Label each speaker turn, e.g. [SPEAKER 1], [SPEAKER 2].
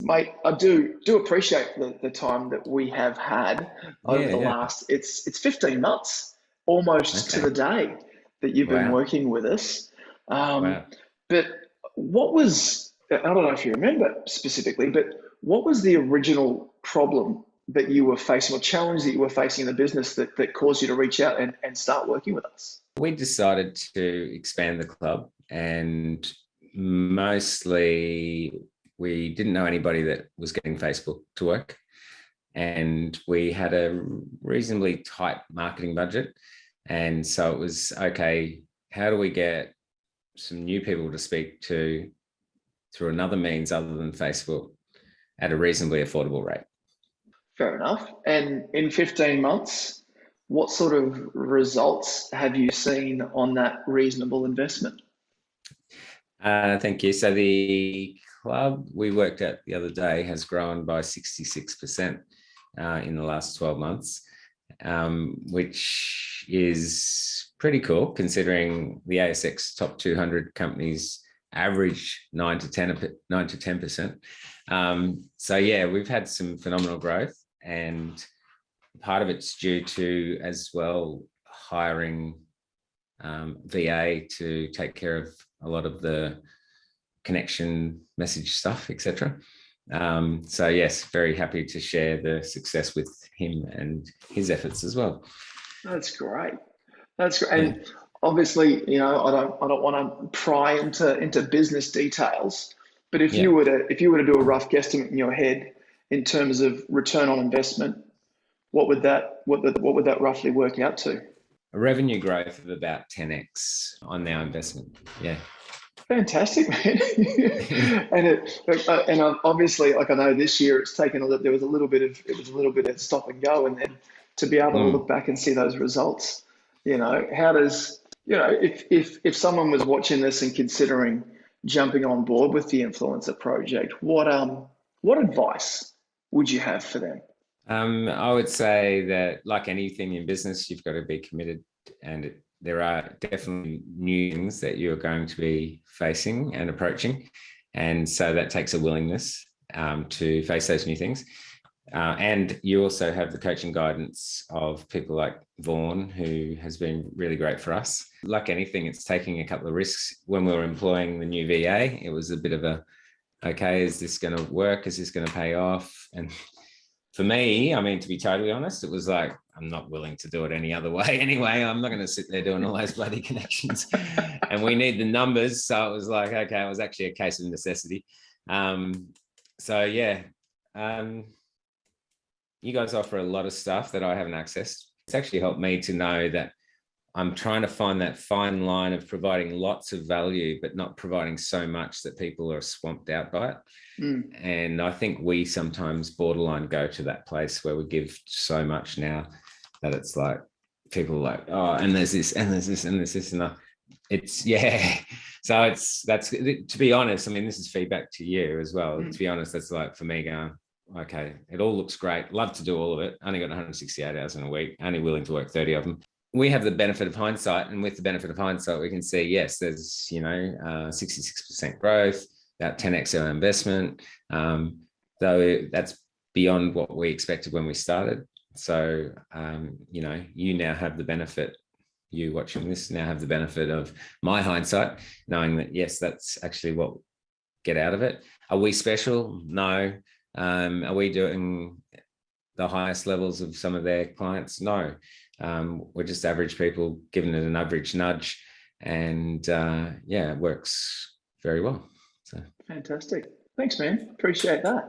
[SPEAKER 1] Mate, I do appreciate the time that we have had over
[SPEAKER 2] Yeah,
[SPEAKER 1] the
[SPEAKER 2] yeah.
[SPEAKER 1] last, it's 15 months, almost to the
[SPEAKER 2] Okay.
[SPEAKER 1] day that you've been
[SPEAKER 2] Wow.
[SPEAKER 1] working with us. Um,
[SPEAKER 2] Wow.
[SPEAKER 1] but what was, I don't know if you remember specifically, but what was the original problem that you were facing or challenge that you were facing in the business that caused you to reach out and start working with us?
[SPEAKER 2] We decided to expand the club, and mostly we didn't know anybody that was getting Facebook to work. And we had a reasonably tight marketing budget. And so it was okay, how do we get some new people to speak to through another means other than Facebook at a reasonably affordable rate?
[SPEAKER 1] Fair enough. And in 15 months, what sort of results have you seen on that reasonable investment?
[SPEAKER 2] Thank you. So the club we worked at the other day has grown by 66% in the last 12 months, which is pretty cool considering the ASX top 200 companies average 9 to 10%. So yeah, we've had some phenomenal growth, and part of it's due to as well hiring VA to take care of a lot of the connection message stuff, etc. So yes, very happy to share the success with him and his efforts as well.
[SPEAKER 1] That's great. That's great.
[SPEAKER 2] Yeah,
[SPEAKER 1] And obviously, I don't want to pry into business details, but if
[SPEAKER 2] yeah.
[SPEAKER 1] you were to do a rough guesstimate in your head in terms of return on investment, what would that roughly work out to?
[SPEAKER 2] A revenue growth of about 10x on our investment. Yeah.
[SPEAKER 1] Fantastic, man. Obviously, like I know this year it's taken there was a little bit of stop and go, and then to be able to look
[SPEAKER 2] Mm.
[SPEAKER 1] back and see those results, how does if someone was watching this and considering jumping on board with the influencer project, what advice would you have for them?
[SPEAKER 2] I would say that, like anything in business, you've got to be committed, and there are definitely new things that you're going to be facing and approaching. And so that takes a willingness to face those new things. And you also have the coaching guidance of people like Vaughan, who has been really great for us. Like anything, it's taking a couple of risks. When we were employing the new VA, it was a bit of a, okay, is this going to work? Is this going to pay off? And for me, I mean, to be totally honest, it was like, I'm not willing to do it any other way anyway. I'm not going to sit there doing all those bloody connections. And we need the numbers. So it was like, okay, it was actually a case of necessity. So yeah, you guys offer a lot of stuff that I haven't accessed. It's actually helped me to know that I'm trying to find that fine line of providing lots of value, but not providing so much that people are swamped out by it.
[SPEAKER 1] Mm.
[SPEAKER 2] And I think we sometimes borderline go to that place where we give so much now that it's like people are like, oh, and there's this, and there's this, and there's this, and it's, yeah. So that's, to be honest, I mean, this is feedback to you as well. To be honest, that's like for me going, okay, it all looks great. Love to do all of it. Only got 168 hours in a week, only willing to work 30 of them. We have the benefit of hindsight, and with the benefit of hindsight, we can see, yes, there's, 66% growth, about 10x our investment, though that's beyond what we expected when we started. So, you now have the benefit, you watching this now have the benefit of my hindsight, knowing that, yes, that's actually what get out of it. Are we special? No. Are we doing the highest levels of some of their clients? No. We're just average people giving it an average nudge, and it works very well. So
[SPEAKER 1] Fantastic. Thanks, man. Appreciate that.